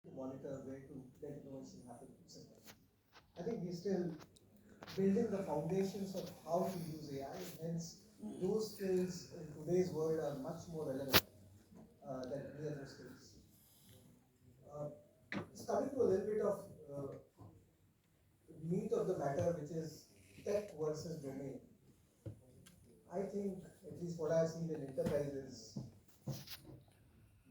to monitor, where to let innovation happen, etc. I think we're still building the foundations of how to use AI, and hence those skills in today's world are much more relevant than any other skills. It's coming to a little bit of meat of the matter, which is tech versus domain. I think, at least what I've seen in enterprises,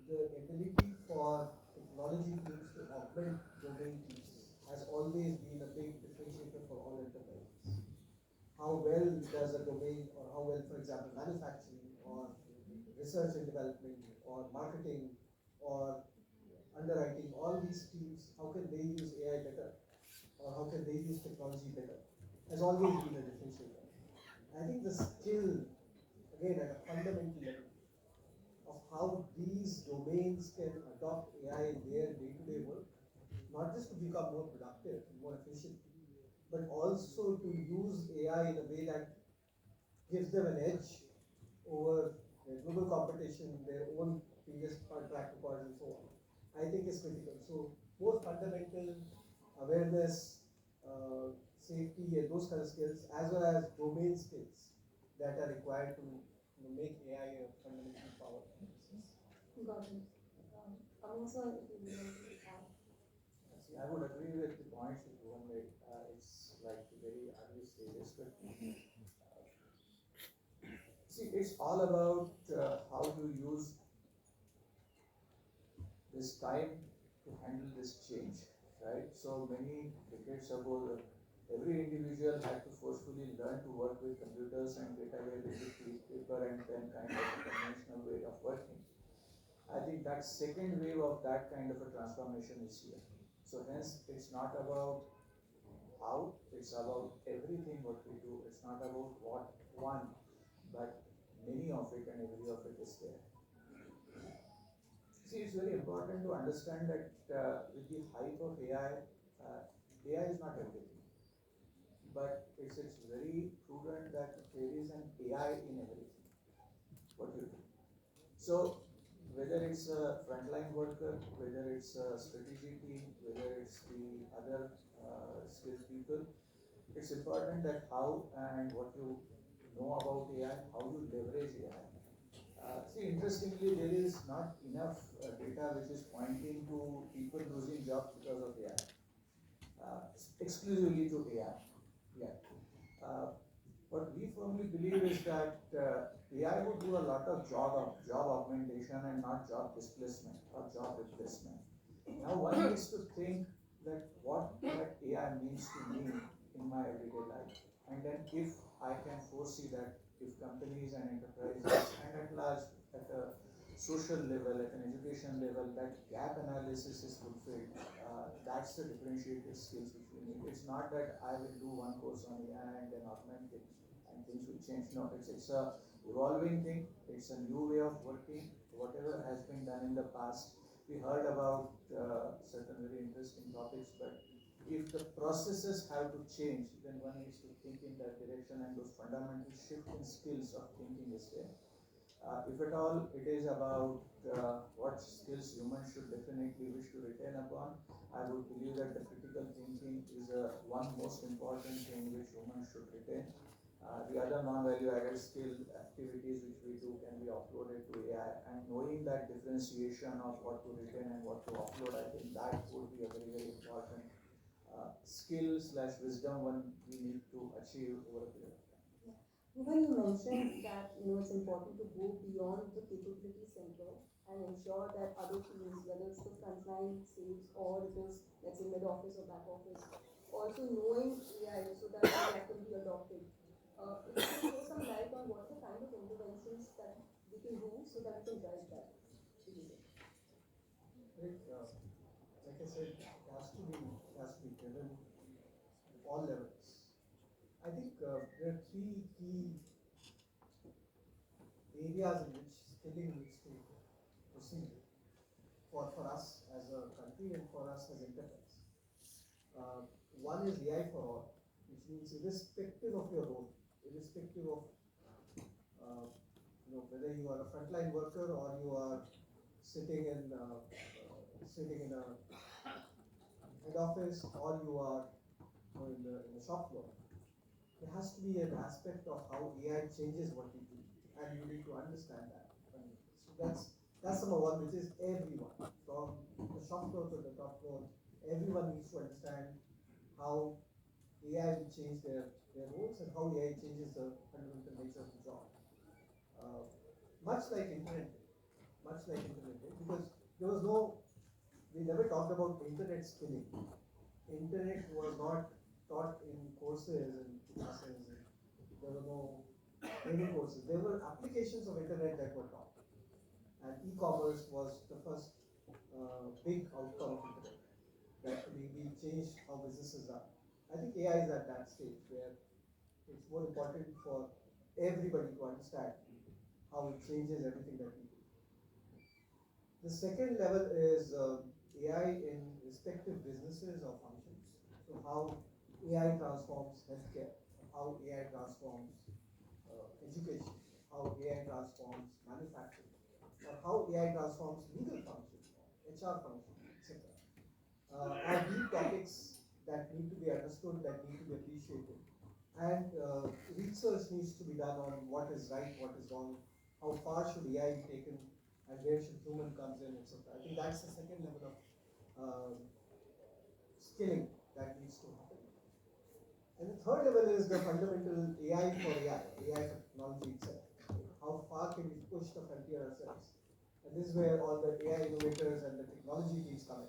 the ability for technology teams to augment domain teams has always been a big differentiator for all enterprises. How well does a domain, or how well, for example, manufacturing or research and development or marketing or underwriting, all these teams, how can they use AI better, or how can they use technology better, has always been a differentiator. I think the skill, again, at a fundamental level, of how these domains can adopt AI in their day-to-day work, not just to become more productive and more efficient, but also to use AI in a way that gives them an edge over their global competition, their own previous track records, and so on. I think is critical. So both fundamental awareness, safety, and those kind of skills, as well as domain skills that are required to make AI a fundamental power. Got it. Also, if you would like to add. See, I would agree with the points that Bhuwan made. It's like very early stages, but see, it's all about how you use this time to handle this change, right? So many decades ago, every individual had to forcefully learn to work with computers and get away with the paper and pen kind of a conventional way of working. I think that second wave of that kind of a transformation is here. So hence, it's not about how, it's about everything what we do. It's not about what one, but many of it, and every of it is there. See, it's very important to understand that with the hype of AI, AI is not everything. But it's very prudent that there is an AI in everything, what you do. So whether it's a frontline worker, whether it's a strategy team, whether it's the other skilled people, it's important that how and what you know about AI, how you leverage AI. See, interestingly, there is not enough data which is pointing to people losing jobs because of AI, exclusively to AI. Yeah. What we firmly believe is that AI would do a lot of job augmentation and not job displacement or job replacement. Now one needs to think that what that AI means to me in my everyday life, and then if I can foresee that if companies and enterprises and at large at a social level, at an education level, that gap analysis is fulfilled, that's the differentiated skills which we need. It's not that I will do one course on AI and then augment things and things will change. No, it's a evolving thing. It's a new way of working. Whatever has been done in the past, we heard about certain very interesting topics, but if the processes have to change, then one needs to think in that direction, and those fundamental shift in skills of thinking is there. If at all it is about what skills humans should definitely wish to retain upon, I would believe that the critical thinking is one most important thing which humans should retain. The other non-value added skill activities which we do can be uploaded to AI, and knowing that differentiation of what to retain and what to upload, I think that would be a very, very important skill slash wisdom one we need to achieve over a period of time. When you mentioned that it's important to go beyond the capability center and ensure that other teams, whether it's the frontline sales or it is let's say mid office or back office, also knowing AI so that AI can be adopted. If you can throw some light on what are the kind of interventions that we can do so that we can drive that behavior. Right, like I said, it has to be driven at all levels. I think there are three key areas in which skilling needs to proceed for us as a country and for us as enterprise. One is AI for all, which means irrespective of your role, irrespective of whether you are a frontline worker or you are sitting in sitting in a head office or you are in the shop floor, there has to be an aspect of how AI changes what we do, and you need to understand that. So that's number one, which is everyone from the shop floor to the top floor. Everyone needs to understand how AI will change their roles and how AI changes the fundamental nature of the job. Uh, much like internet did, because there was no, we never talked about internet skilling. Internet was not taught in courses and classes, and there were no training courses. There were applications of internet that were taught, and e-commerce was the first big outcome of internet that really changed how businesses are. I think AI is at that stage where it's more important for everybody to understand how it changes everything that we do. The second level is AI in respective businesses or functions. So how AI transforms healthcare, how AI transforms education, how AI transforms manufacturing, or how AI transforms legal functions, HR functions, etc. Are deep topics that need to be understood, that need to be appreciated. And research needs to be done on what is right, what is wrong, how far should AI be taken, and where should human comes in, etc. I think that's the second level of um, skilling that needs to happen. And the third level is the fundamental AI for AI, AI for technology itself. How far can we push the frontier ourselves? And this is where all the AI innovators and the technology teams come in.